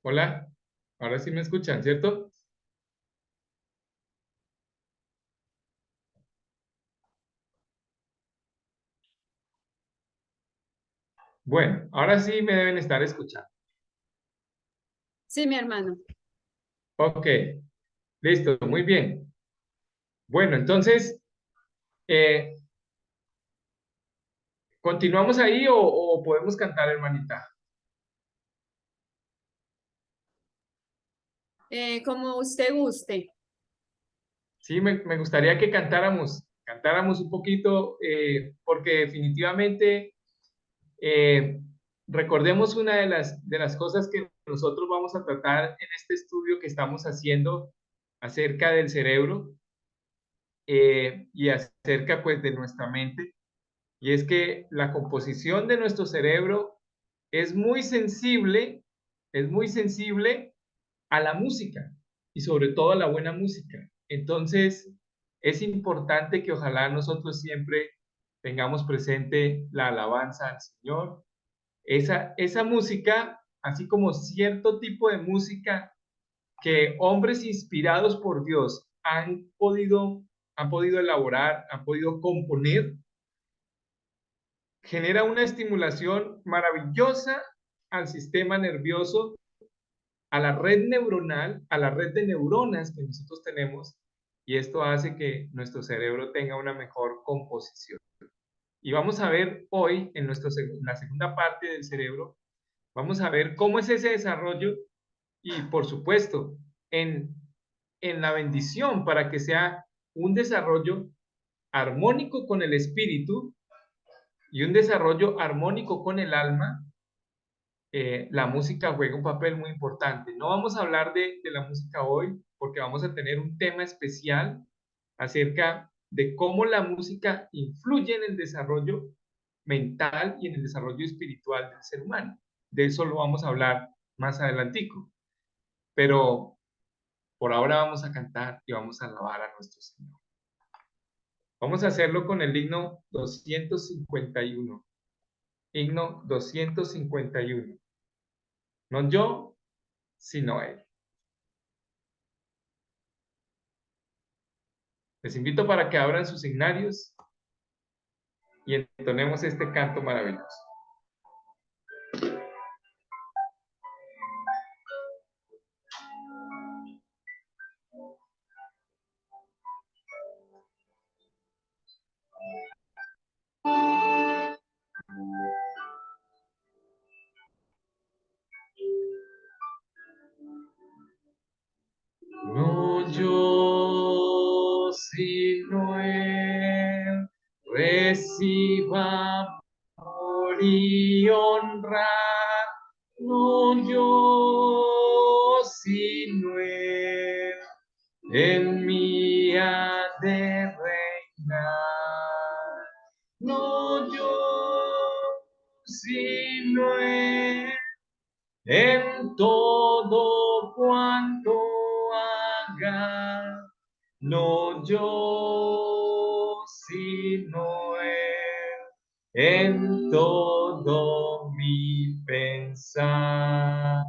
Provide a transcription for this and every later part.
Hola, ahora sí me escuchan, ¿cierto? Bueno, ahora sí me deben estar escuchando. Sí, mi hermano. Ok, listo, muy bien. Bueno, entonces, eh, ¿continuamos ahí o podemos cantar, hermanita? Como usted guste. Sí, me gustaría que cantáramos un poquito, porque definitivamente recordemos una de las cosas que nosotros vamos a tratar en este estudio que estamos haciendo acerca del cerebro y acerca pues de nuestra mente. Y es que la composición de nuestro cerebro es muy sensible, es muy sensible a la música y sobre todo a la buena música. Entonces, es importante que ojalá nosotros siempre tengamos presente la alabanza al Señor. Esa música, así como cierto tipo de música que hombres inspirados por Dios han podido elaborar, han podido componer, genera una estimulación maravillosa al sistema nervioso, a la red neuronal, a la red de neuronas que nosotros tenemos, y esto hace que nuestro cerebro tenga una mejor composición. Y vamos a ver hoy, en la segunda parte del cerebro, vamos a ver cómo es ese desarrollo y, por supuesto, en, en la bendición para que sea un desarrollo armónico con el espíritu y un desarrollo armónico con el alma. La música juega un papel muy importante. No vamos a hablar de la música hoy porque vamos a tener un tema especial acerca de cómo la música influye en el desarrollo mental y en el desarrollo espiritual del ser humano. De eso lo vamos a hablar más adelantico. Pero por ahora vamos a cantar y vamos a alabar a nuestro Señor. Vamos a hacerlo con el himno 251. Himno 251. No yo, sino Él. Les invito para que abran sus signarios y entonemos este canto maravilloso. No yo, sino Él, reciba honor y honra. No yo, sino Él, en mí ha de reinar. No yo, sino Él, en todo cuanto haga, no yo, sino Él, en todo mi pensar.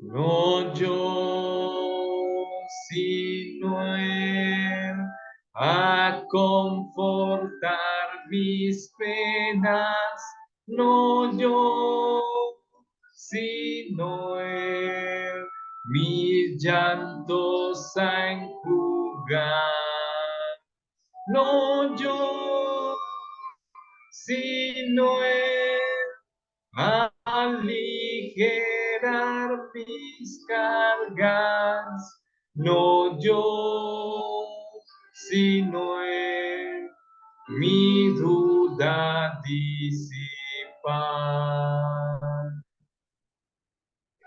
No yo, sino Él, a confortar mis penas. No yo, sino Él, mis llantos a enjugar. No yo, sino Él, a aligerar mis cargas, no yo, sino Él, mi duda disipar.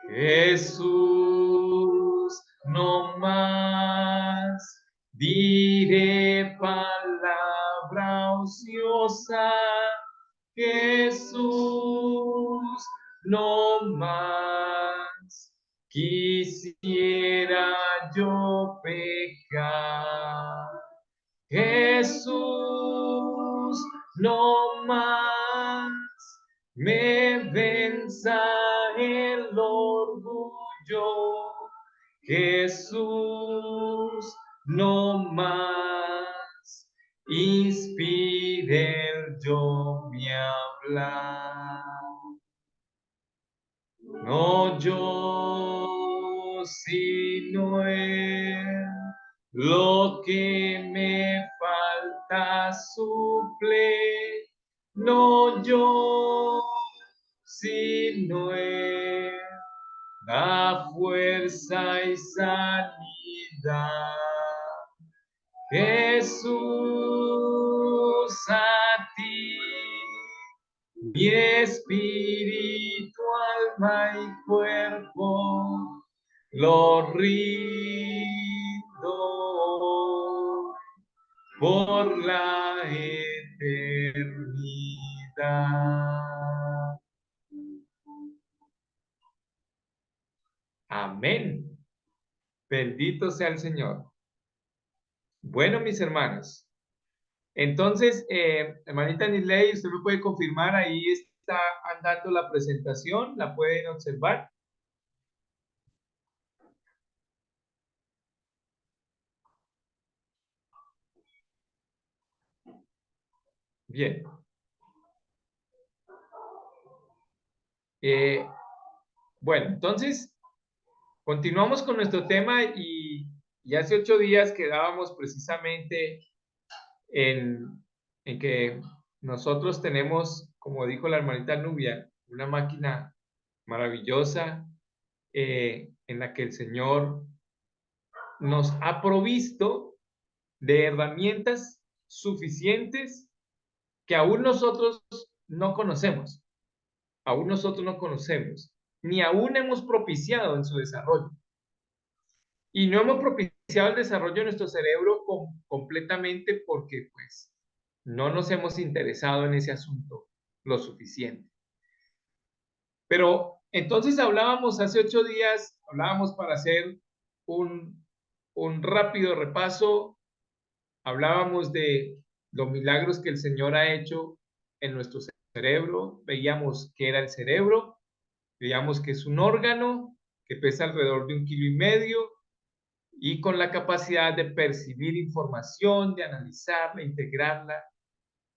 Jesús, no más diré palabra ociosa. Jesús, no más quisiera yo pecar. Jesús, no más me venza el yo, Jesús, no más. Inspire el yo mi hablar. No yo, sino Él, lo que me falta suple. No yo, sino Él, da fuerza y sanidad. Jesús, a ti mi espíritu, alma y cuerpo lo rindo por la eternidad. Amén. Bendito sea el Señor. Bueno, mis hermanos, entonces, hermanita Niley, usted me puede confirmar, ahí está andando la presentación, la pueden observar. Bien. Bueno, entonces, continuamos con nuestro tema y hace 8 días quedábamos precisamente en que nosotros tenemos, como dijo la hermanita Nubia, una máquina maravillosa en la que el Señor nos ha provisto de herramientas suficientes que aún nosotros no conocemos, ni aún hemos propiciado en su desarrollo. Y no hemos propiciado el desarrollo de nuestro cerebro completamente porque pues no nos hemos interesado en ese asunto lo suficiente. Pero entonces hablábamos hace 8 días, hablábamos para hacer un rápido repaso, hablábamos de los milagros que el Señor ha hecho en nuestro cerebro, veíamos qué era el cerebro, veíamos que es un órgano que pesa alrededor de 1,5 kilos y con la capacidad de percibir información, de analizarla, integrarla,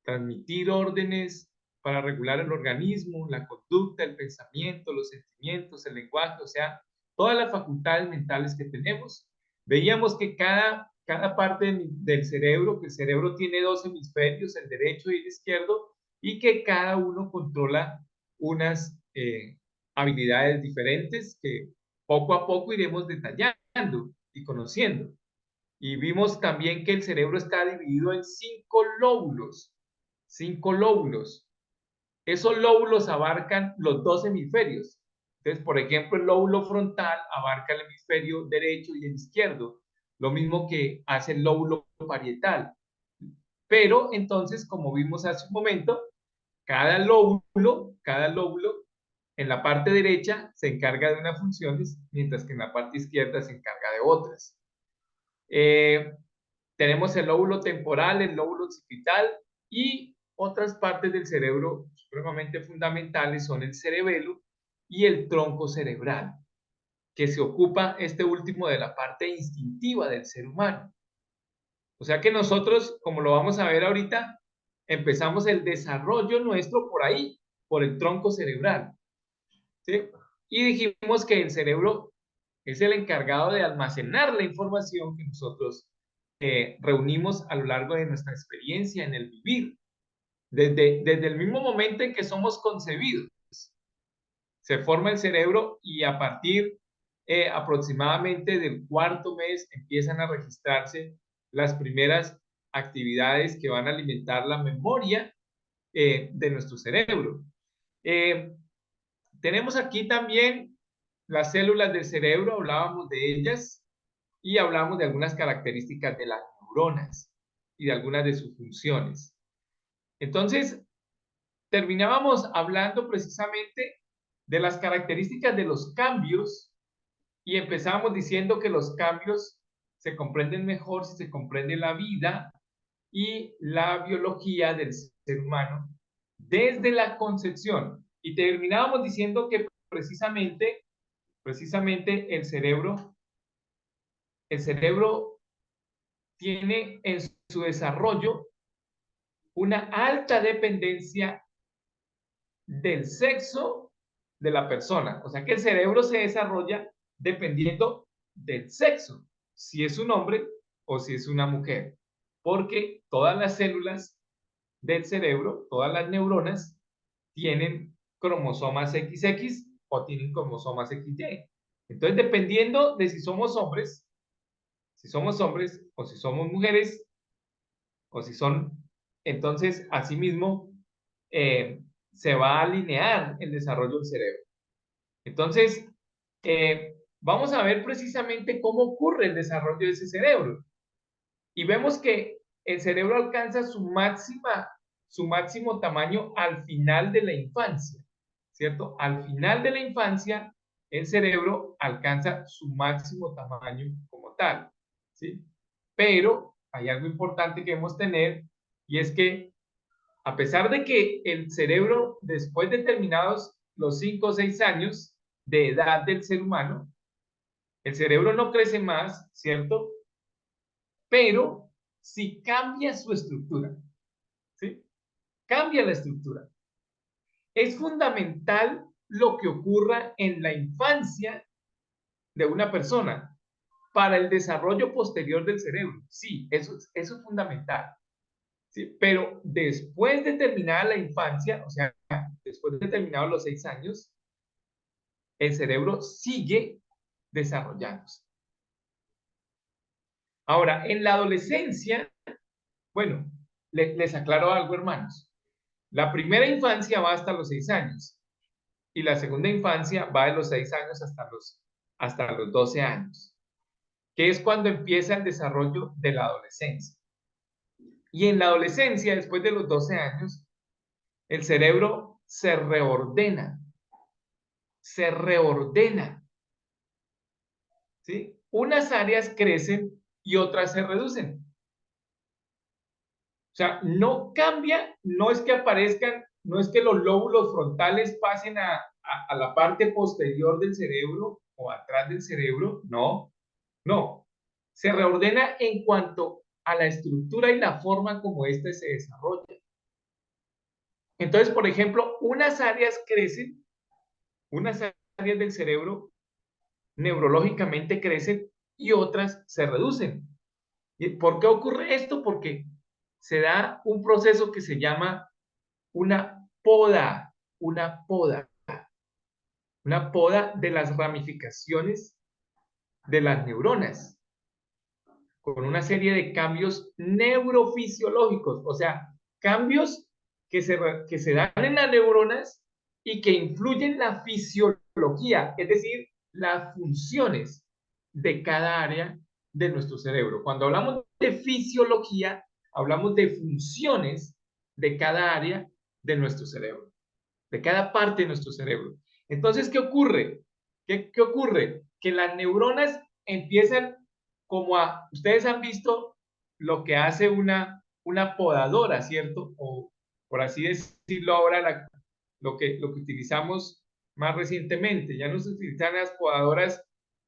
transmitir órdenes para regular el organismo, la conducta, el pensamiento, los sentimientos, el lenguaje, o sea, todas las facultades mentales que tenemos. Veíamos que cada parte del cerebro, que el cerebro tiene 2 hemisferios, el derecho y el izquierdo, y que cada uno controla unas habilidades diferentes que poco a poco iremos detallando y conociendo. Y vimos también que el cerebro está dividido en 5 lóbulos. 5 lóbulos. Esos lóbulos abarcan los 2 hemisferios. Entonces, por ejemplo, el lóbulo frontal abarca el hemisferio derecho y el izquierdo, lo mismo que hace el lóbulo parietal. Pero entonces, como vimos hace un momento, cada lóbulo en la parte derecha se encarga de unas funciones, mientras que en la parte izquierda se encarga de otras. Tenemos el lóbulo temporal, el lóbulo occipital y otras partes del cerebro supremamente fundamentales son el cerebelo y el tronco cerebral, que se ocupa este último de la parte instintiva del ser humano. O sea que nosotros, como lo vamos a ver ahorita, empezamos el desarrollo nuestro por ahí, por el tronco cerebral, ¿sí? Y dijimos que el cerebro es el encargado de almacenar la información que nosotros reunimos a lo largo de nuestra experiencia en el vivir. Desde el mismo momento en que somos concebidos, se forma el cerebro y a partir aproximadamente del 4.º mes empiezan a registrarse las primeras actividades que van a alimentar la memoria de nuestro cerebro. Tenemos aquí también las células del cerebro, hablábamos de ellas y hablamos de algunas características de las neuronas y de algunas de sus funciones. Entonces, terminábamos hablando precisamente de las características de los cambios y empezábamos diciendo que los cambios se comprenden mejor si se comprende la vida y la biología del ser humano desde la concepción. Y terminábamos diciendo que precisamente Precisamente el cerebro tiene en su desarrollo una alta dependencia del sexo de la persona. O sea que el cerebro se desarrolla dependiendo del sexo, si es un hombre o si es una mujer, porque todas las células del cerebro, todas las neuronas, tienen cromosomas XX o tienen cromosomas XY. Entonces, dependiendo de si somos hombres o si somos mujeres, o si son, entonces, asimismo, se va a alinear el desarrollo del cerebro. Entonces, vamos a ver precisamente cómo ocurre el desarrollo de ese cerebro. Y vemos que el cerebro alcanza su máximo tamaño al final de la infancia, ¿cierto? Al final de la infancia, el cerebro alcanza su máximo tamaño como tal, ¿sí? Pero hay algo importante que debemos tener y es que a pesar de que el cerebro, después de terminados los 5 o 6 años de edad del ser humano, el cerebro no crece más, ¿cierto? Pero si cambia su estructura, ¿sí? Cambia la estructura. Es fundamental lo que ocurra en la infancia de una persona para el desarrollo posterior del cerebro. Sí, eso es fundamental. ¿Sí? Pero después de terminada la infancia, o sea, después de terminados los 6 años, el cerebro sigue desarrollándose. Ahora, en la adolescencia, bueno, les aclaro algo, hermanos. La primera infancia va hasta los 6 años y la segunda infancia va de los 6 años hasta los 12 años, que es cuando empieza el desarrollo de la adolescencia. Y en la adolescencia, después de los 12 años, el cerebro se reordena, ¿sí? Unas áreas crecen y otras se reducen. O sea, no cambia, no es que aparezcan, no es que los lóbulos frontales pasen a la parte posterior del cerebro o atrás del cerebro, no, no. Se reordena en cuanto a la estructura y la forma como éste se desarrolla. Entonces, por ejemplo, unas áreas crecen, unas áreas del cerebro neurológicamente crecen y otras se reducen. ¿Y por qué ocurre esto? Porque se da un proceso que se llama una poda, una poda, una poda de las ramificaciones de las neuronas, con una serie de cambios neurofisiológicos, o sea, cambios que se dan en las neuronas y que influyen la fisiología, es decir, las funciones de cada área de nuestro cerebro. Cuando hablamos de fisiología, hablamos de funciones de cada área de nuestro cerebro, de cada parte de nuestro cerebro. Entonces, ¿qué ocurre? ¿Qué ocurre? Que las neuronas empiezan como ustedes han visto lo que hace una podadora, ¿cierto? O por así decirlo ahora, lo que utilizamos más recientemente. Ya no se utilizan las podadoras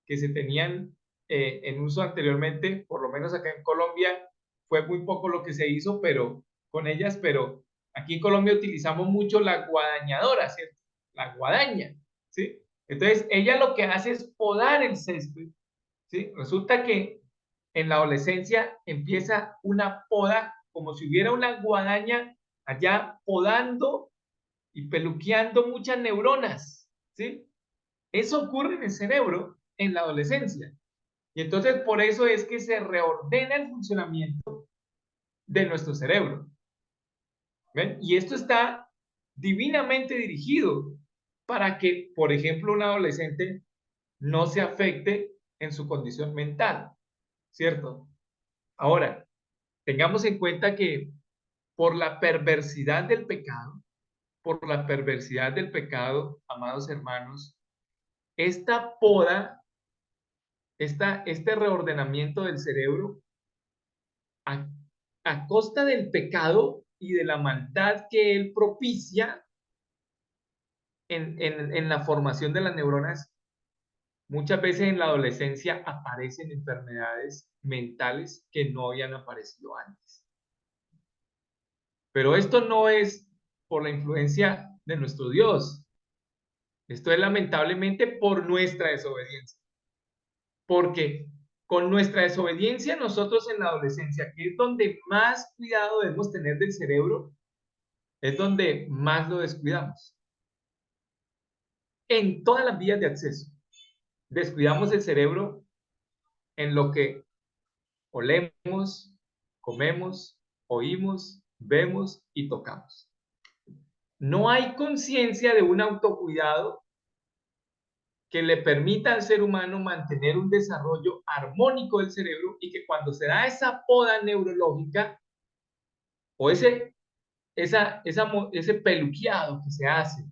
que se tenían en uso anteriormente, por lo menos acá en Colombia fue muy poco lo que se hizo, pero con ellas, pero aquí en Colombia utilizamos mucho la guadañadora, ¿cierto? La guadaña, ¿sí? Entonces, ella lo que hace es podar el césped, ¿sí? Resulta que en la adolescencia empieza una poda, como si hubiera una guadaña allá podando y peluqueando muchas neuronas, ¿sí? Eso ocurre en el cerebro en la adolescencia. Y entonces por eso es que se reordena el funcionamiento de nuestro cerebro. ¿Ven? Y esto está divinamente dirigido para que, por ejemplo, un adolescente no se afecte en su condición mental, ¿cierto? Ahora, tengamos en cuenta que por la perversidad del pecado, amados hermanos, esta poda, este reordenamiento del cerebro a, a costa del pecado y de la maldad que él propicia en la formación de las neuronas, muchas veces en la adolescencia aparecen enfermedades mentales que no habían aparecido antes. Pero esto no es por la influencia de nuestro Dios. Esto es lamentablemente por nuestra desobediencia. Porque con nuestra desobediencia nosotros en la adolescencia, que es donde más cuidado debemos tener del cerebro, es donde más lo descuidamos. En todas las vías de acceso, descuidamos el cerebro en lo que olemos, comemos, oímos, vemos y tocamos. No hay conciencia de un autocuidado que le permita al ser humano mantener un desarrollo armónico del cerebro y que cuando se da esa poda neurológica o ese peluqueado que se hace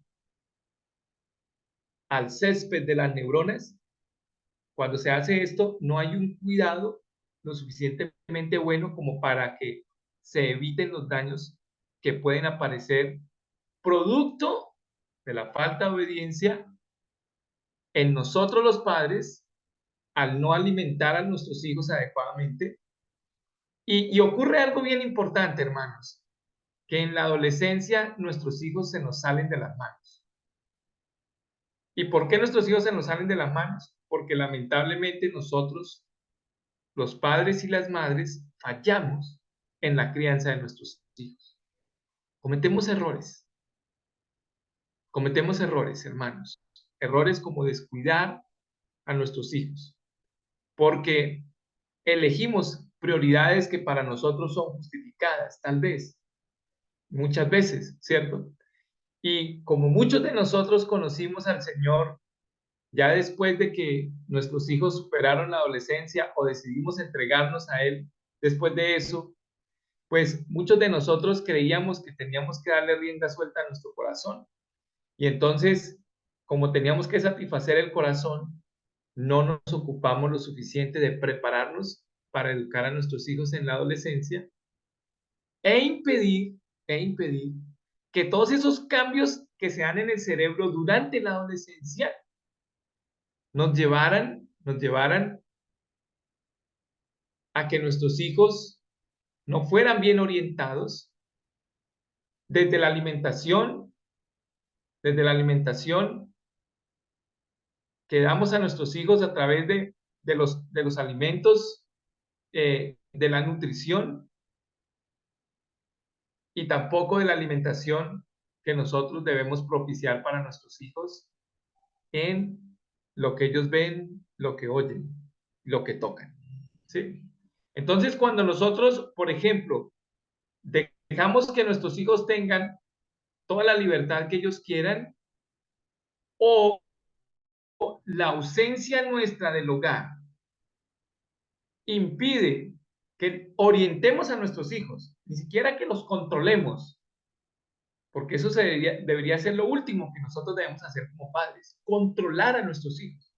al césped de las neuronas, cuando se hace esto, no hay un cuidado lo suficientemente bueno como para que se eviten los daños que pueden aparecer producto de la falta de obediencia en nosotros los padres al no alimentar a nuestros hijos adecuadamente. Y ocurre algo bien importante, hermanos, que en la adolescencia nuestros hijos se nos salen de las manos. ¿Y por qué nuestros hijos se nos salen de las manos? Porque lamentablemente nosotros, los padres y las madres, fallamos en la crianza de nuestros hijos. Cometemos errores, hermanos. Errores como descuidar a nuestros hijos, porque elegimos prioridades que para nosotros son justificadas, tal vez, muchas veces, ¿cierto? Y como muchos de nosotros conocimos al Señor ya después de que nuestros hijos superaron la adolescencia o decidimos entregarnos a Él, después de eso, pues muchos de nosotros creíamos que teníamos que darle rienda suelta a nuestro corazón. Y entonces, como teníamos que satisfacer el corazón, no nos ocupamos lo suficiente de prepararnos para educar a nuestros hijos en la adolescencia e impedir que todos esos cambios que se dan en el cerebro durante la adolescencia nos llevaran a que nuestros hijos no fueran bien orientados desde la alimentación, desde la alimentación que damos a nuestros hijos a través de los alimentos, de la nutrición y tampoco de la alimentación que nosotros debemos propiciar para nuestros hijos en lo que ellos ven, lo que oyen, lo que tocan, ¿sí? Entonces, cuando nosotros, por ejemplo, dejamos que nuestros hijos tengan toda la libertad que ellos quieran o la ausencia nuestra del hogar impide que orientemos a nuestros hijos, ni siquiera que los controlemos, porque eso debería ser lo último que nosotros debemos hacer como padres, controlar a nuestros hijos.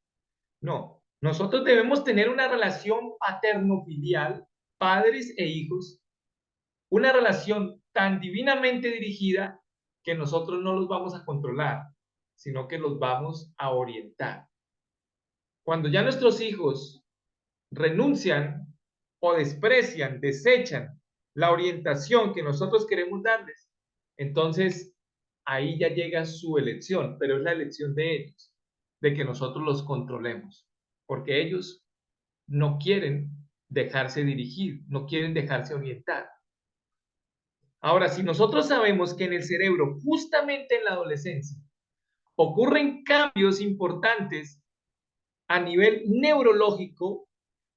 No, nosotros debemos tener una relación paterno-filial, padres e hijos, una relación tan divinamente dirigida que nosotros no los vamos a controlar, sino que los vamos a orientar. Cuando ya nuestros hijos renuncian o desprecian, desechan la orientación que nosotros queremos darles, entonces ahí ya llega su elección, pero es la elección de ellos, de que nosotros los controlemos, porque ellos no quieren dejarse dirigir, no quieren dejarse orientar. Ahora, si nosotros sabemos que en el cerebro, justamente en la adolescencia, ocurren cambios importantes a nivel neurológico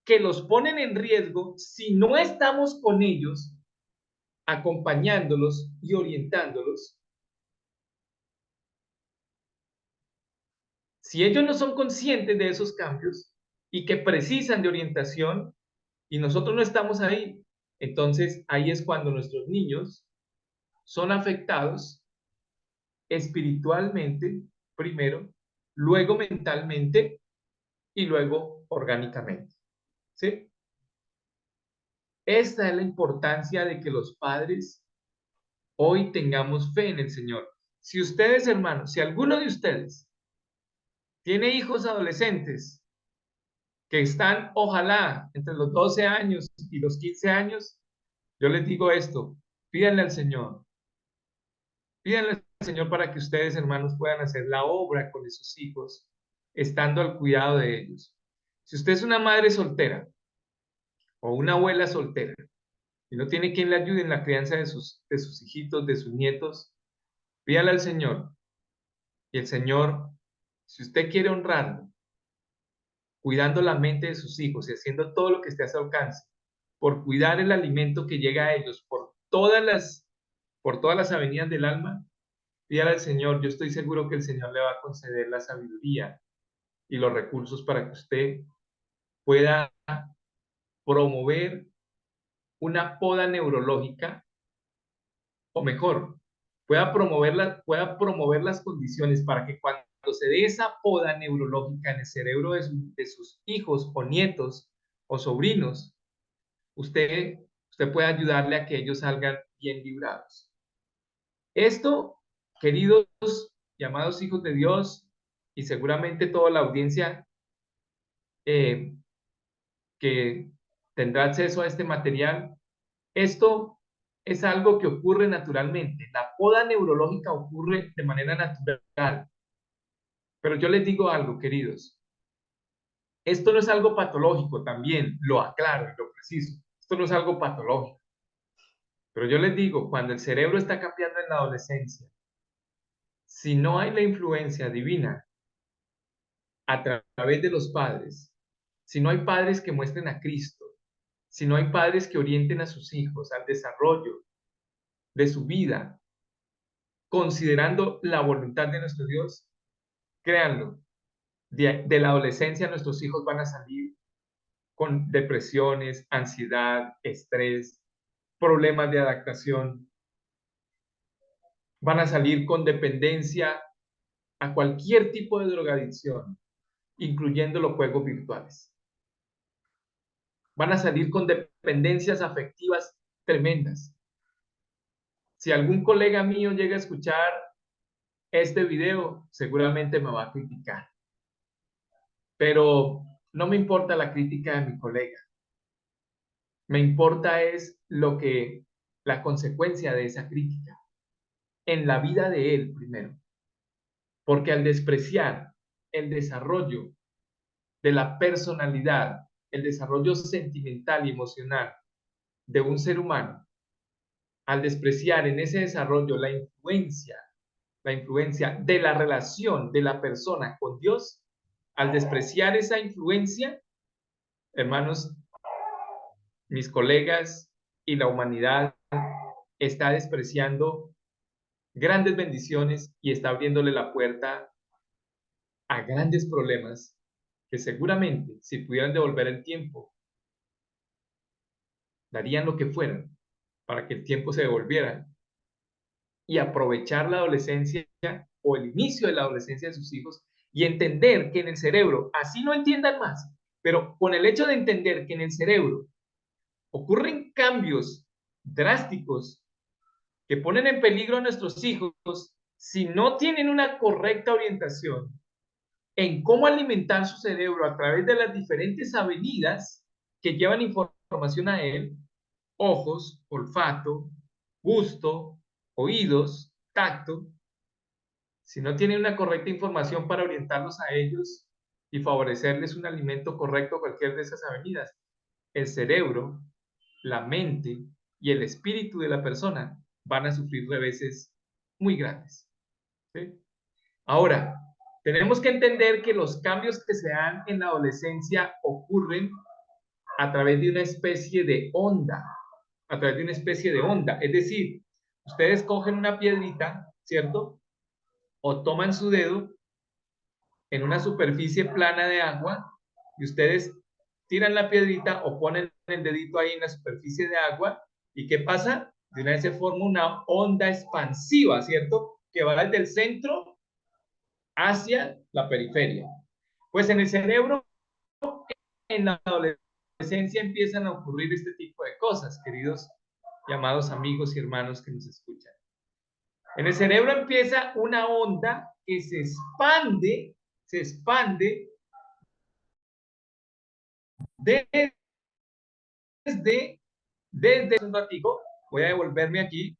que los ponen en riesgo si no estamos con ellos, acompañándolos y orientándolos. Si ellos no son conscientes de esos cambios y que precisan de orientación y nosotros no estamos ahí, entonces ahí es cuando nuestros niños son afectados espiritualmente primero, luego mentalmente y luego orgánicamente. ¿Sí? Esta es la importancia de que los padres hoy tengamos fe en el Señor. Si ustedes, hermanos, si alguno de ustedes tiene hijos adolescentes que están, ojalá, entre los 12 años y los 15 años, yo les digo esto, pídanle al Señor, pídanle al Señor para que ustedes, hermanos, puedan hacer la obra con esos hijos, estando al cuidado de ellos. Si usted es una madre soltera o una abuela soltera y no tiene quien le ayude en la crianza de sus hijitos, de sus nietos, pídale al Señor. Y el Señor, si usted quiere honrarlo, cuidando la mente de sus hijos y haciendo todo lo que esté a su alcance, por cuidar el alimento que llega a ellos por todas las avenidas del alma, pídale al Señor. Yo estoy seguro que el Señor le va a conceder la sabiduría y los recursos para que usted pueda promover una poda neurológica, o mejor, pueda promover las condiciones para que cuando se dé esa poda neurológica en el cerebro de sus hijos o nietos o sobrinos, usted, usted puede ayudarle a que ellos salgan bien librados. Esto, queridos y amados hijos de Dios, y seguramente toda la audiencia eh, que tendrá acceso a este material, esto es algo que ocurre naturalmente. La poda neurológica ocurre de manera natural. Pero yo les digo algo, queridos. Esto no es algo patológico también, lo aclaro y lo preciso. Esto no es algo patológico. Pero yo les digo, cuando el cerebro está cambiando en la adolescencia, si no hay la influencia divina a través de los padres, si no hay padres que muestren a Cristo, si no hay padres que orienten a sus hijos al desarrollo de su vida, considerando la voluntad de nuestro Dios, créanlo, de la adolescencia nuestros hijos van a salir con depresiones, ansiedad, estrés, problemas de adaptación, van a salir con dependencia a cualquier tipo de drogadicción, incluyendo los juegos virtuales. Van a salir con dependencias afectivas tremendas. Si algún colega mío llega a escuchar este video, seguramente me va a criticar. Pero no me importa la crítica de mi colega. Me importa es la consecuencia de esa crítica en la vida de él primero. Porque al despreciar el desarrollo de la personalidad, el desarrollo sentimental y emocional de un ser humano, al despreciar en ese desarrollo la influencia de la relación de la persona con Dios, al despreciar esa influencia, hermanos, mis colegas y la humanidad está despreciando grandes bendiciones y está abriéndole la puerta a grandes problemas que seguramente, si pudieran devolver el tiempo, darían lo que fueran para que el tiempo se devolviera y aprovechar la adolescencia o el inicio de la adolescencia de sus hijos y entender que en el cerebro, así no entiendan más, pero con el hecho de entender que en el cerebro ocurren cambios drásticos que ponen en peligro a nuestros hijos si no tienen una correcta orientación en cómo alimentar su cerebro a través de las diferentes avenidas que llevan información a él, ojos, olfato, gusto, oídos, tacto, si no tienen una correcta información para orientarlos a ellos y favorecerles un alimento correcto a cualquier de esas avenidas, el cerebro, la mente y el espíritu de la persona van a sufrir reveses muy grandes. ¿Sí? Ahora, tenemos que entender que los cambios que se dan en la adolescencia ocurren a través de una especie de onda, a través de una especie de onda. Es decir, ustedes cogen una piedrita, ¿cierto? O toman su dedo en una superficie plana de agua y ustedes tiran la piedrita o ponen el dedito ahí en la superficie de agua y ¿qué pasa? De una vez se forma una onda expansiva, ¿cierto? Que va desde el centro hacia la periferia. Pues en el cerebro, en la adolescencia empiezan a ocurrir este tipo de cosas, queridos y amados amigos y hermanos que nos escuchan. En el cerebro empieza una onda que se expande, se expande desde un ratico, voy a devolverme aquí,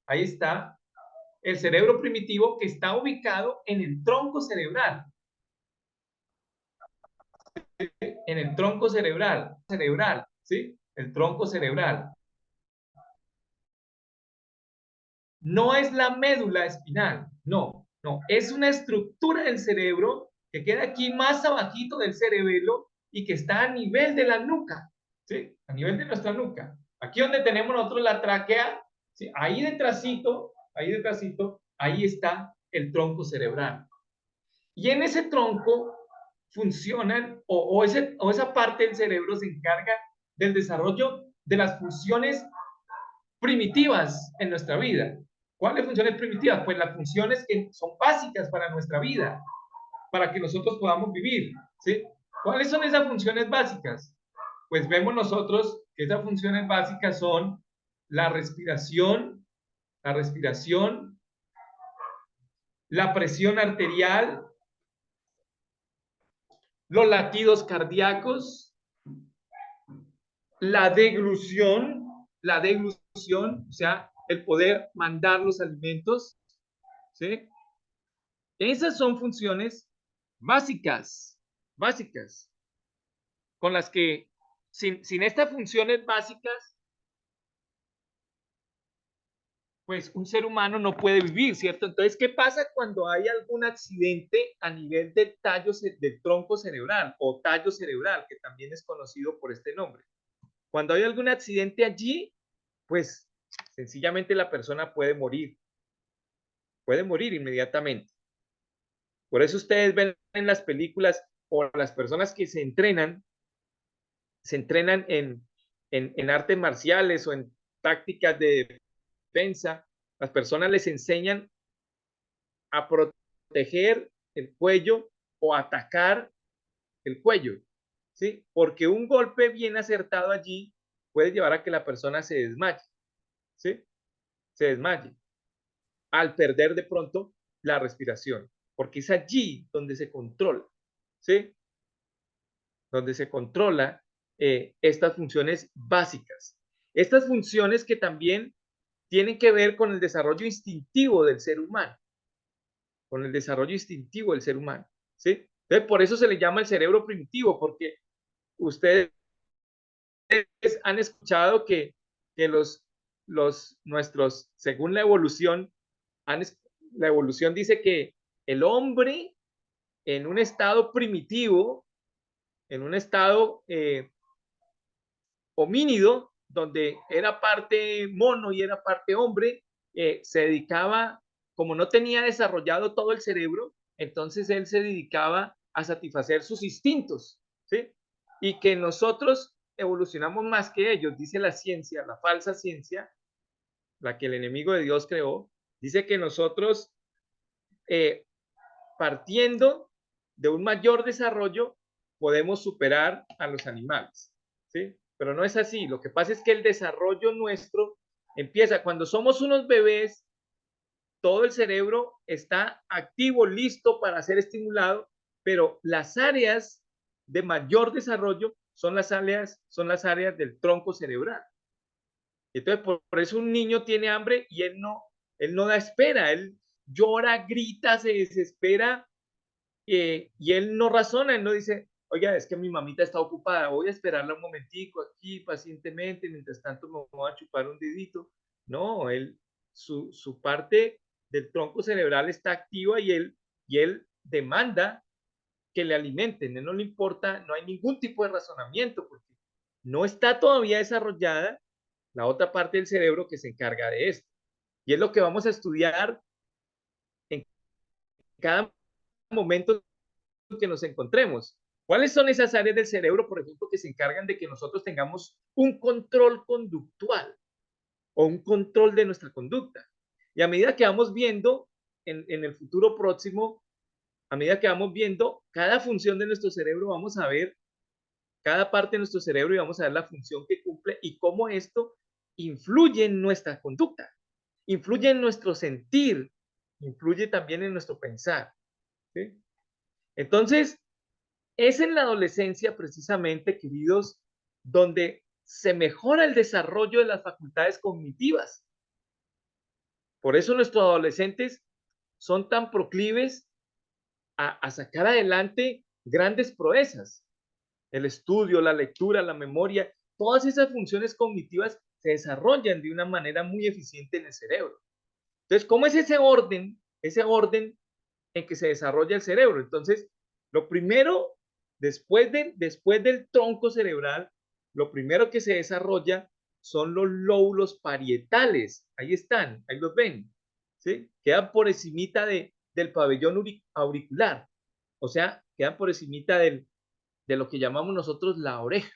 ahí está, el cerebro primitivo que está ubicado en el tronco cerebral, en el tronco cerebral, ¿sí? El tronco cerebral. No es la médula espinal, no, no, es una estructura del cerebro que queda aquí más abajito del cerebelo y que está a nivel de la nuca, ¿sí? A nivel de nuestra nuca. Aquí donde tenemos nosotros la tráquea, ¿sí? Ahí detrásito, ahí está el tronco cerebral. Y en ese tronco funcionan, o esa parte del cerebro se encarga del desarrollo de las funciones primitivas en nuestra vida. ¿Cuáles funciones primitivas? Pues las funciones que son básicas para nuestra vida, para que nosotros podamos vivir, ¿sí? ¿Cuáles son esas funciones básicas? Pues vemos nosotros que esas funciones básicas son la respiración, la presión arterial, los latidos cardíacos, la deglución, o sea, el poder mandar los alimentos, ¿sí? Esas son funciones básicas, con las que sin estas funciones básicas, pues un ser humano no puede vivir, ¿cierto? Entonces, ¿qué pasa cuando hay algún accidente a nivel del del tronco cerebral o tallo cerebral, que también es conocido por este nombre? Cuando hay algún accidente allí, pues sencillamente la persona puede morir inmediatamente. Por eso ustedes ven en las películas o las personas que se entrenan en artes marciales o en tácticas de defensa, las personas les enseñan a proteger el cuello o atacar el cuello, ¿sí? Porque un golpe bien acertado allí puede llevar a que la persona se desmaye, ¿sí? Se desmaye al perder de pronto la respiración, porque es allí donde se controla, ¿sí? Donde se controla estas funciones básicas. Estas funciones que también tienen que ver con el desarrollo instintivo del ser humano, ¿sí? Entonces, por eso se le llama el cerebro primitivo, porque ustedes han escuchado que nuestros, según la evolución, la evolución dice que el hombre en un estado primitivo, en un estado homínido, donde era parte mono y era parte hombre, se dedicaba, como no tenía desarrollado todo el cerebro, entonces él se dedicaba a satisfacer sus instintos, ¿sí? Y que nosotros evolucionamos más que ellos, dice la ciencia, la falsa ciencia, la que el enemigo de Dios creó, dice que nosotros, partiendo de un mayor desarrollo, podemos superar a los animales, ¿sí? Pero no es así. Lo que pasa es que el desarrollo nuestro empieza cuando somos unos bebés, todo el cerebro está activo, listo para ser estimulado, pero las áreas de mayor desarrollo son las áreas del tronco cerebral. Entonces, por eso un niño tiene hambre y él no da espera, él llora, grita, se desespera, y él no razona, él no dice, oiga, es que mi mamita está ocupada, voy a esperarla un momentico aquí pacientemente, mientras tanto me voy a chupar un dedito. No, su parte del tronco cerebral está activa y él demanda que le alimenten, él no le importa, no hay ningún tipo de razonamiento, porque no está todavía desarrollada la otra parte del cerebro que se encarga de esto. Y es lo que vamos a estudiar en cada momento que nos encontremos. ¿Cuáles son esas áreas del cerebro, por ejemplo, que se encargan de que nosotros tengamos un control conductual o un control de nuestra conducta? Y a medida que vamos viendo en el futuro próximo, a medida que vamos viendo cada función de nuestro cerebro, vamos a ver cada parte de nuestro cerebro y vamos a ver la función que cumple y cómo esto influye en nuestra conducta, influye en nuestro sentir, influye también en nuestro pensar, ¿sí? Entonces, es en la adolescencia precisamente, queridos, donde se mejora el desarrollo de las facultades cognitivas. Por eso nuestros adolescentes son tan proclives a sacar adelante grandes proezas. El estudio, la lectura, la memoria, todas esas funciones cognitivas se desarrollan de una manera muy eficiente en el cerebro. Entonces, ¿cómo es ese orden? Ese orden en que se desarrolla el cerebro. Entonces, lo primero, después del tronco cerebral, lo primero que se desarrolla son los lóbulos parietales. Ahí están, ahí los ven. ¿Sí? Quedan por encimita del pabellón auricular. O sea, quedan por encimita de lo que llamamos nosotros la oreja.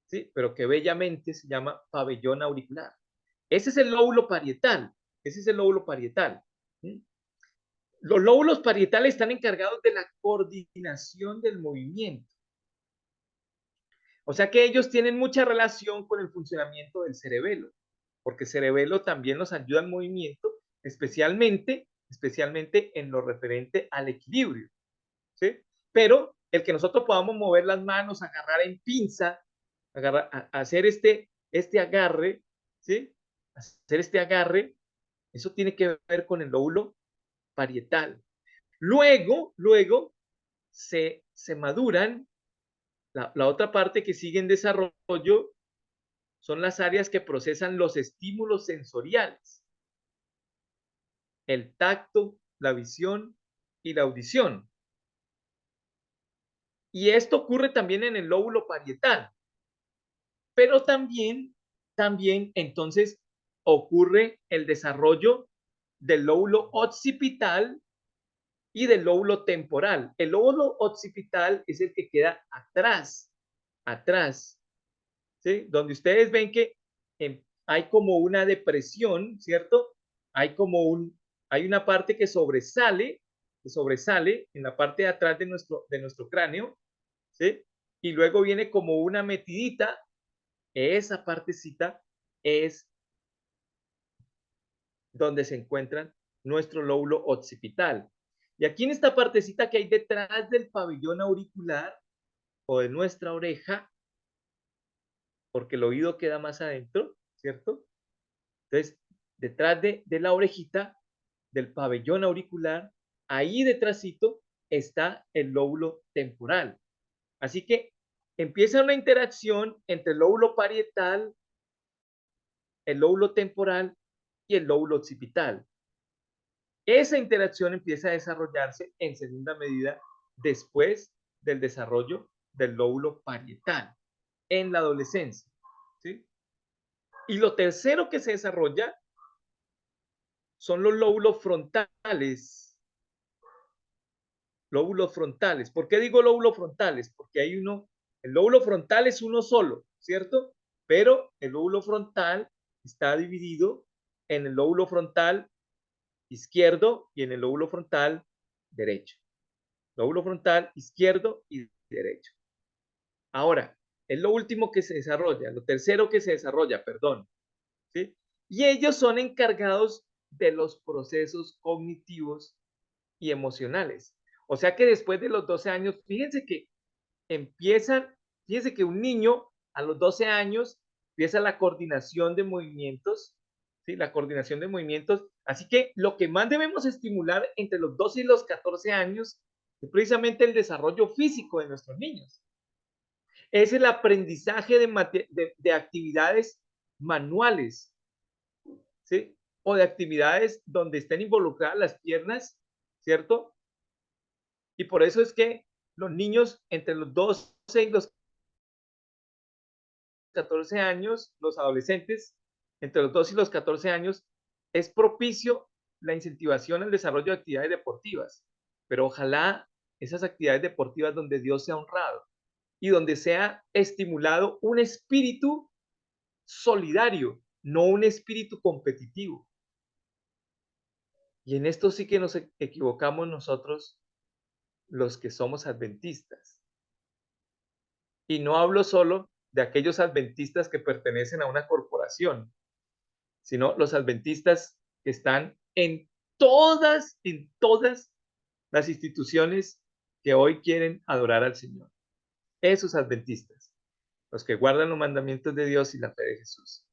¿Sí? Pero que bellamente se llama pabellón auricular. Ese es el lóbulo parietal. Ese es el lóbulo parietal. ¿Sí? Los lóbulos parietales están encargados de la coordinación del movimiento. O sea que ellos tienen mucha relación con el funcionamiento del cerebelo, porque el cerebelo también nos ayuda al movimiento, especialmente en lo referente al equilibrio, ¿sí? Pero el que nosotros podamos mover las manos, agarrar en pinza, hacer este agarre, ¿sí? Hacer este agarre, eso tiene que ver con el lóbulo parietal. Luego se maduran. La otra parte que sigue en desarrollo son las áreas que procesan los estímulos sensoriales, el tacto, la visión y la audición. Y esto ocurre también en el lóbulo parietal, pero también entonces ocurre el desarrollo del lóbulo occipital y del lóbulo temporal. El lóbulo occipital es el que queda atrás, ¿sí? Donde ustedes ven que hay como una depresión, ¿cierto? Hay una parte que sobresale en la parte de atrás de nuestro cráneo, ¿sí? Y luego viene como una metidita, esa partecita es donde se encuentra nuestro lóbulo occipital. Y aquí en esta partecita que hay detrás del pabellón auricular o de nuestra oreja, porque el oído queda más adentro, ¿cierto? Entonces, detrás de la orejita, del pabellón auricular, ahí detrásito está el lóbulo temporal. Así que empieza una interacción entre el lóbulo parietal, el lóbulo temporal y el lóbulo occipital. Esa interacción empieza a desarrollarse en segunda medida después del desarrollo del lóbulo parietal en la adolescencia, ¿sí? Y lo tercero que se desarrolla son los lóbulos frontales. Lóbulos frontales. ¿Por qué digo lóbulos frontales? Porque hay uno, el lóbulo frontal es uno solo, ¿cierto? Pero el lóbulo frontal está dividido en el lóbulo frontal izquierdo y en el lóbulo frontal derecho. Lóbulo frontal izquierdo y derecho. Ahora, es lo último que se desarrolla, lo tercero que se desarrolla, perdón, ¿sí? Y ellos son encargados de los procesos cognitivos y emocionales. O sea que después de los 12 años, fíjense que un niño a los 12 años empieza la coordinación de movimientos, ¿sí? La coordinación de movimientos. Así que lo que más debemos estimular entre los 12 y los 14 años es precisamente el desarrollo físico de nuestros niños. Es el aprendizaje de actividades manuales, ¿sí? O de actividades donde estén involucradas las piernas, ¿cierto? Y por eso es que los niños entre los 12 y los 14 años, los adolescentes entre los 12 y los 14 años, es propicio la incentivación al desarrollo de actividades deportivas. Pero ojalá esas actividades deportivas donde Dios sea honrado y donde sea estimulado un espíritu solidario, no un espíritu competitivo. Y en esto sí que nos equivocamos nosotros los que somos adventistas. Y no hablo solo de aquellos adventistas que pertenecen a una corporación, sino los adventistas que están en en todas las instituciones que hoy quieren adorar al Señor. Esos adventistas, los que guardan los mandamientos de Dios y la fe de Jesús.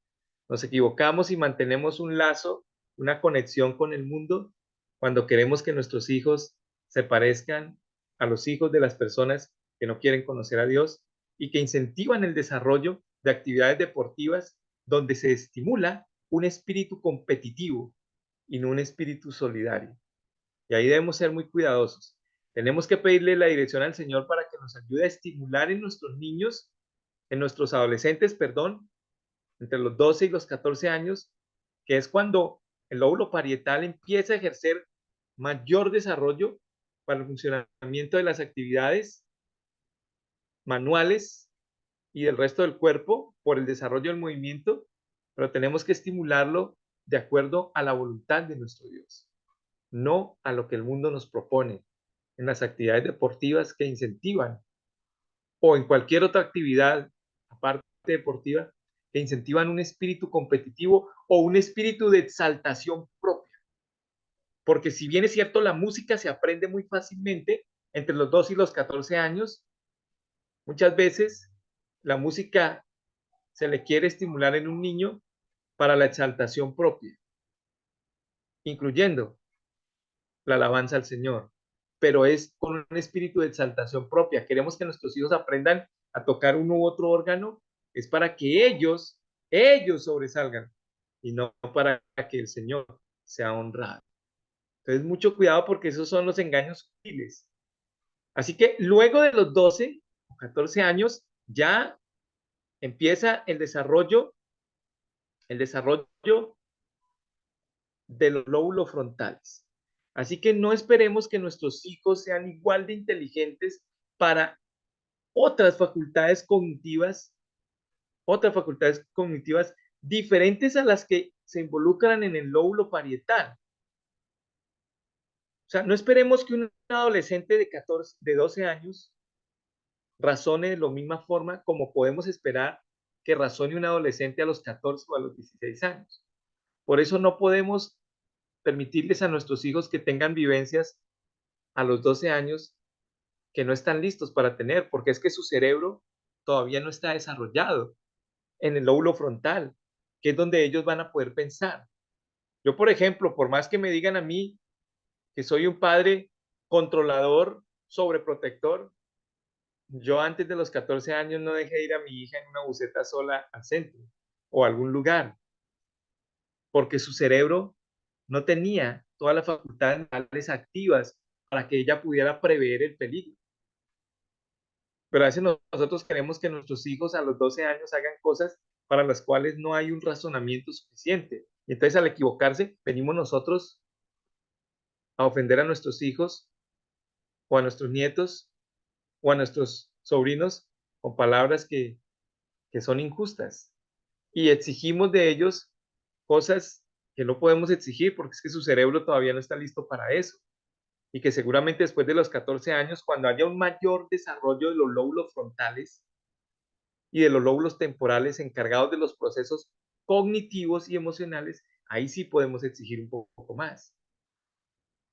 Nos equivocamos y mantenemos un lazo, una conexión con el mundo cuando queremos que nuestros hijos se parezcan a los hijos de las personas que no quieren conocer a Dios y que incentivan el desarrollo de actividades deportivas donde se estimula un espíritu competitivo y no un espíritu solidario. Y ahí debemos ser muy cuidadosos. Tenemos que pedirle la dirección al Señor para que nos ayude a estimular en nuestros niños, en nuestros adolescentes, perdón, entre los 12 y los 14 años, que es cuando el lóbulo parietal empieza a ejercer mayor desarrollo para el funcionamiento de las actividades manuales y del resto del cuerpo por el desarrollo del movimiento, pero tenemos que estimularlo de acuerdo a la voluntad de nuestro Dios, no a lo que el mundo nos propone en las actividades deportivas que incentivan o en cualquier otra actividad aparte deportiva que incentivan un espíritu competitivo o un espíritu de exaltación propia. Porque si bien es cierto, la música se aprende muy fácilmente entre los 2 y los 14 años, muchas veces la música se le quiere estimular en un niño para la exaltación propia, incluyendo la alabanza al Señor, pero es con un espíritu de exaltación propia. Queremos que nuestros hijos aprendan a tocar uno u otro órgano, es para que ellos sobresalgan y no para que el Señor sea honrado. Entonces, mucho cuidado porque esos son los engaños sutiles. Así que luego de los 12 o 14 años, ya empieza el desarrollo de los lóbulos frontales. Así que no esperemos que nuestros hijos sean igual de inteligentes para otras facultades cognitivas diferentes a las que se involucran en el lóbulo parietal. O sea, no esperemos que un adolescente de 12 años razone de la misma forma como podemos esperar que razone un adolescente a los 14 o a los 16 años. Por eso no podemos permitirles a nuestros hijos que tengan vivencias a los 12 años que no están listos para tener, porque es que su cerebro todavía no está desarrollado en el lóbulo frontal, que es donde ellos van a poder pensar. Yo, por ejemplo, por más que me digan a mí que soy un padre controlador, sobreprotector, yo antes de los 14 años no dejé ir a mi hija en una buseta sola al centro o a algún lugar, porque su cerebro no tenía todas las facultades mentales activas para que ella pudiera prever el peligro. Pero a veces nosotros queremos que nuestros hijos a los 12 años hagan cosas para las cuales no hay un razonamiento suficiente. Y entonces al equivocarse, venimos nosotros a ofender a nuestros hijos o a nuestros nietos o a nuestros sobrinos con palabras que son injustas. Y exigimos de ellos cosas que no podemos exigir porque es que su cerebro todavía no está listo para eso. Y que seguramente después de los 14 años, cuando haya un mayor desarrollo de los lóbulos frontales y de los lóbulos temporales encargados de los procesos cognitivos y emocionales, ahí sí podemos exigir un poco más.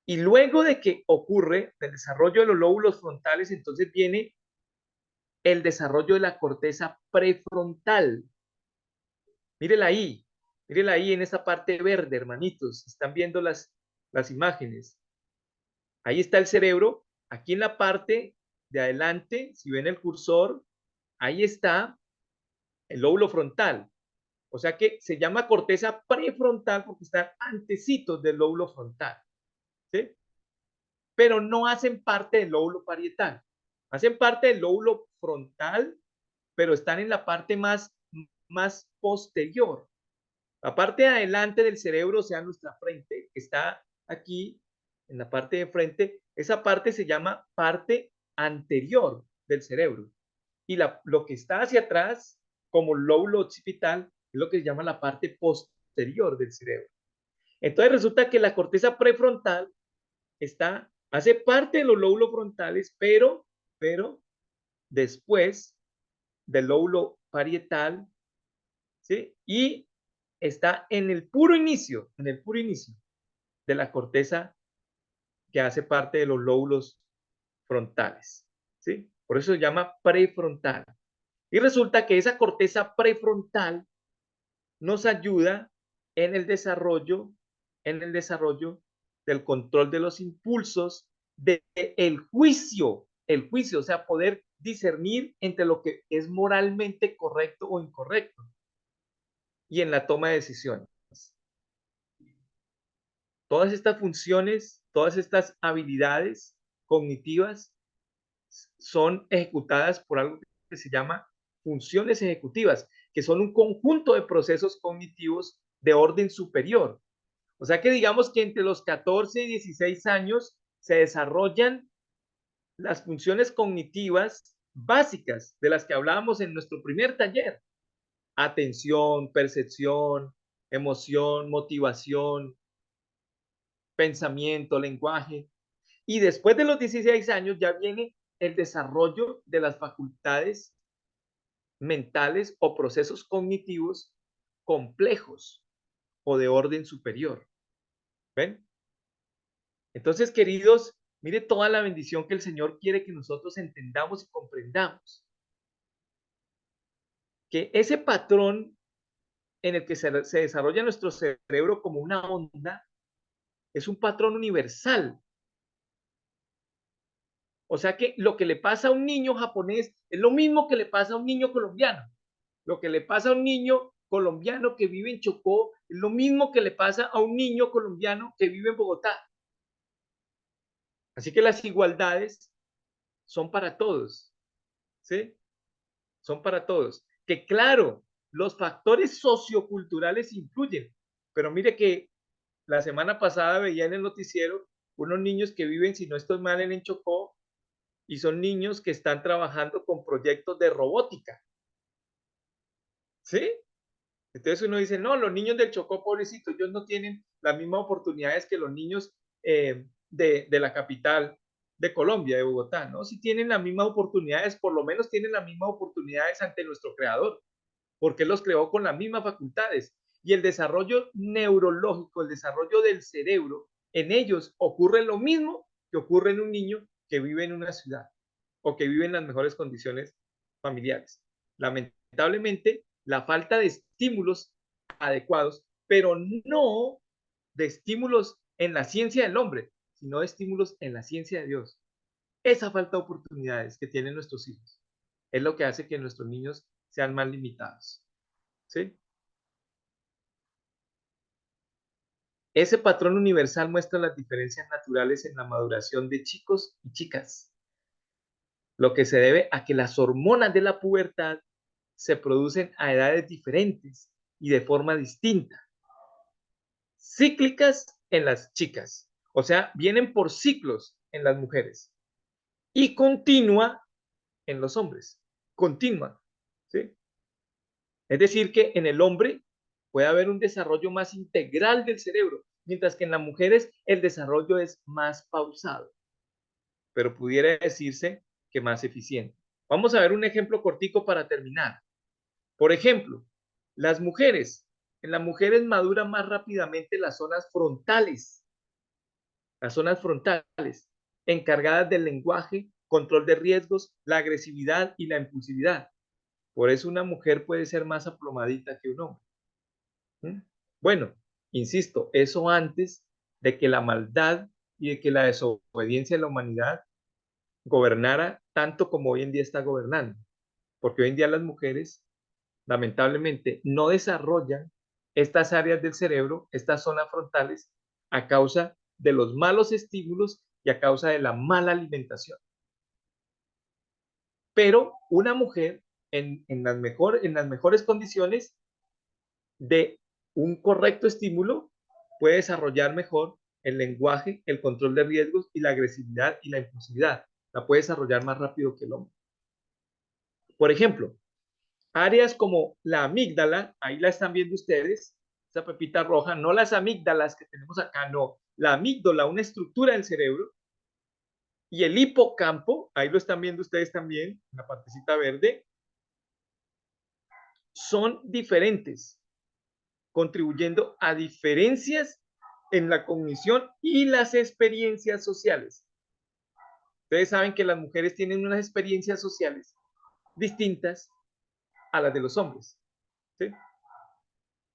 Y luego de que ocurre el desarrollo de los lóbulos frontales, entonces viene el desarrollo de la corteza prefrontal. Mírela ahí en esa parte verde, hermanitos. Están viendo las imágenes. Ahí está el cerebro. Aquí en la parte de adelante, si ven el cursor, ahí está el lóbulo frontal. O sea que se llama corteza prefrontal porque están antecitos del lóbulo frontal. ¿Sí? Pero no hacen parte del lóbulo parietal. Hacen parte del lóbulo frontal, pero están en la parte más posterior. La parte de adelante del cerebro, o sea, nuestra frente, que está aquí en la parte de frente, esa parte se llama parte anterior del cerebro. Y lo que está hacia atrás, como lóbulo occipital, es lo que se llama la parte posterior del cerebro. Entonces resulta que la corteza prefrontal hace parte de los lóbulos frontales, pero después del lóbulo parietal, ¿sí? Y está en el puro inicio de la corteza que hace parte de los lóbulos frontales, ¿sí? Por eso se llama prefrontal. Y resulta que esa corteza prefrontal nos ayuda en el desarrollo, del control de los impulsos, del juicio, o sea, poder discernir entre lo que es moralmente correcto o incorrecto, y en la toma de decisiones. Todas estas funciones, todas estas habilidades cognitivas son ejecutadas por algo que se llama funciones ejecutivas, que son un conjunto de procesos cognitivos de orden superior. O sea que digamos que entre los 14 y 16 años se desarrollan las funciones cognitivas básicas de las que hablábamos en nuestro primer taller. Atención, percepción, emoción, motivación, pensamiento, lenguaje. Y después de los 16 años ya viene el desarrollo de las facultades mentales o procesos cognitivos complejos o de orden superior. ¿Ven? Entonces, queridos, mire toda la bendición que el Señor quiere que nosotros entendamos y comprendamos. Que ese patrón en el que se desarrolla nuestro cerebro como una onda es un patrón universal. O sea que lo que le pasa a un niño japonés es lo mismo que le pasa a un niño colombiano. Lo que le pasa a un niño colombiano que vive en Chocó es lo mismo que le pasa a un niño colombiano que vive en Bogotá. Así que las igualdades son para todos, ¿sí? Son para todos. Que claro, los factores socioculturales influyen, pero mire que la semana pasada veía en el noticiero unos niños que viven, si no estoy mal, en Chocó, y son niños que están trabajando con proyectos de robótica, ¿sí? Entonces uno dice, no, los niños del Chocó, pobrecitos, ellos no tienen las mismas oportunidades que los niños de la capital de Colombia, de Bogotá, ¿no? Si tienen las mismas oportunidades, por lo menos tienen las mismas oportunidades ante nuestro creador, porque él los creó con las mismas facultades. Y el desarrollo neurológico, el desarrollo del cerebro, en ellos ocurre lo mismo que ocurre en un niño que vive en una ciudad o que vive en las mejores condiciones familiares. Lamentablemente, la falta de estímulos adecuados, pero no de estímulos en la ciencia del hombre, sino de estímulos en la ciencia de Dios. Esa falta de oportunidades que tienen nuestros hijos es lo que hace que nuestros niños sean más limitados. ¿Sí? Ese patrón universal muestra las diferencias naturales en la maduración de chicos y chicas, lo que se debe a que las hormonas de la pubertad se producen a edades diferentes y de forma distinta. Cíclicas en las chicas, o sea, vienen por ciclos en las mujeres, y continua en los hombres, continua, ¿sí? Es decir, que en el hombre puede haber un desarrollo más integral del cerebro, mientras que en las mujeres el desarrollo es más pausado, pero pudiera decirse que más eficiente. Vamos a ver un ejemplo cortico para terminar. Por ejemplo, en las mujeres maduran más rápidamente las zonas frontales, encargadas del lenguaje, control de riesgos, la agresividad y la impulsividad. Por eso una mujer puede ser más aplomadita que un hombre. ¿Mm? Bueno, insisto, eso antes de que la maldad y de que la desobediencia de la humanidad gobernara tanto como hoy en día está gobernando. Porque hoy en día las mujeres, lamentablemente, no desarrollan estas áreas del cerebro, estas zonas frontales, a causa de los malos estímulos y a causa de la mala alimentación. Pero una mujer en las mejores condiciones de un correcto estímulo puede desarrollar mejor el lenguaje, el control de riesgos y la agresividad y la impulsividad. La puede desarrollar más rápido que el hombre. Por ejemplo, áreas como la amígdala, ahí la están viendo ustedes, esa pepita roja, no las amígdalas que tenemos acá, no, la amígdala, una estructura del cerebro, y el hipocampo, ahí lo están viendo ustedes también, la partecita verde, son diferentes, contribuyendo a diferencias en la cognición y las experiencias sociales. Ustedes saben que las mujeres tienen unas experiencias sociales distintas a las de los hombres, ¿sí?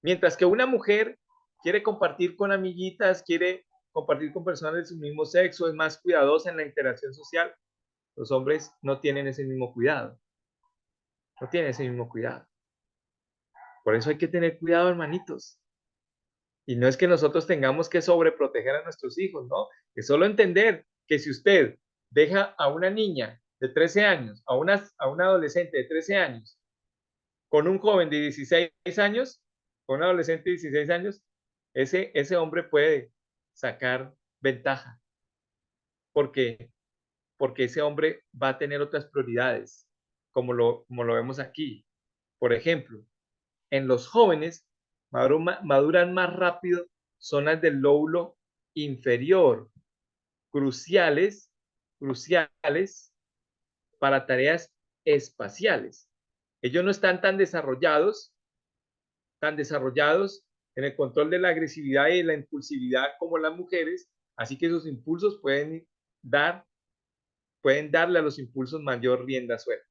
Mientras que una mujer quiere compartir con amiguitas, quiere compartir con personas de su mismo sexo, es más cuidadosa en la interacción social, los hombres no tienen ese mismo cuidado. No tienen ese mismo cuidado. Por eso hay que tener cuidado, hermanitos. Y no es que nosotros tengamos que sobreproteger a nuestros hijos, ¿no? Es solo entender que si usted deja a una niña de 13 años, a una adolescente de 13 años, con un joven de 16 años, con un adolescente de 16 años, ese hombre puede sacar ventaja. ¿Por qué? Porque ese hombre va a tener otras prioridades, como lo vemos aquí. Por ejemplo, en los jóvenes maduran más rápido zonas del lóbulo inferior, cruciales para tareas espaciales. Ellos no están tan desarrollados en el control de la agresividad y de la impulsividad como las mujeres, así que sus impulsos pueden darle a los impulsos mayor rienda suelta.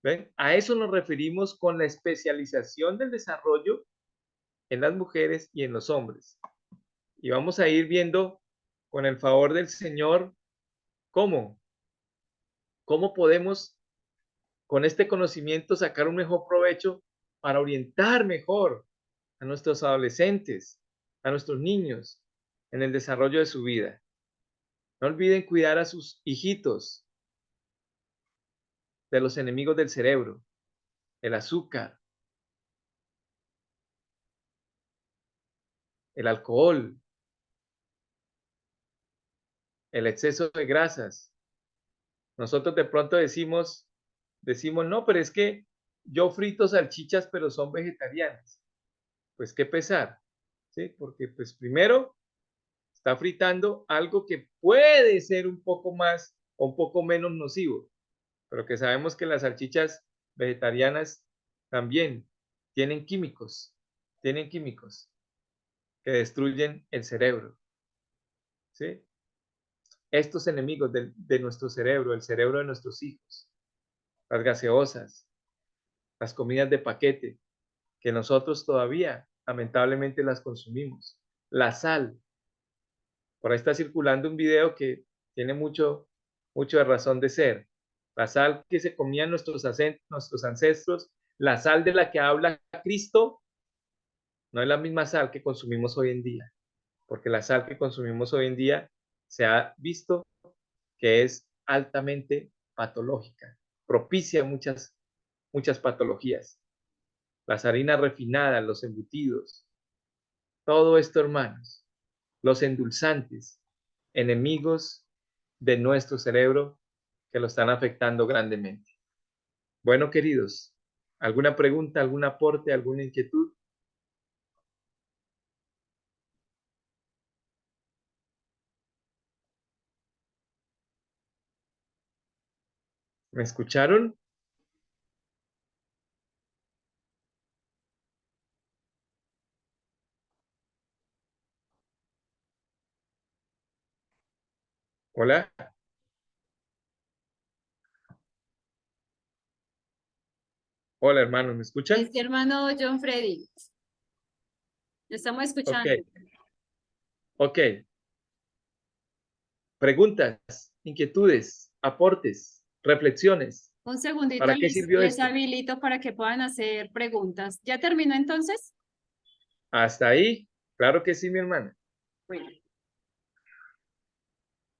¿Ven? A eso nos referimos con la especialización del desarrollo en las mujeres y en los hombres. Y vamos a ir viendo, con el favor del Señor, cómo podemos, con este conocimiento, sacar un mejor provecho para orientar mejor a nuestros adolescentes, a nuestros niños, en el desarrollo de su vida. No olviden cuidar a sus hijitos de los enemigos del cerebro, el azúcar, el alcohol, el exceso de grasas. Nosotros de pronto decimos, no, pero es que yo frito salchichas, pero son vegetarianas. Pues qué pesar, ¿sí? Porque pues primero está fritando algo que puede ser un poco más o un poco menos nocivo, pero que sabemos que las salchichas vegetarianas también tienen químicos que destruyen el cerebro, ¿sí? Estos enemigos de nuestro cerebro, el cerebro de nuestros hijos, las gaseosas, las comidas de paquete, que nosotros todavía lamentablemente las consumimos, la sal. Por ahí está circulando un video que tiene mucho de razón de ser. La sal que se comían nuestros ancestros, la sal de la que habla Cristo, no es la misma sal que consumimos hoy en día, porque la sal que consumimos hoy en día se ha visto que es altamente patológica, propicia muchas patologías. Las harinas refinadas, los embutidos, todo esto, hermanos, los endulzantes, enemigos de nuestro cerebro que lo están afectando grandemente. Bueno, queridos, ¿alguna pregunta, algún aporte, alguna inquietud? ¿Me escucharon? Hola. Hola, hermano, ¿me escuchan? Este hermano John Freddy. Lo estamos Ok, escuchando. ok. Preguntas, inquietudes, aportes, reflexiones. Un segundito, ¿Para qué sirvió les esto? habilito para que puedan hacer preguntas. ¿Ya terminó entonces? Hasta ahí. Claro que sí, mi hermana. Bueno.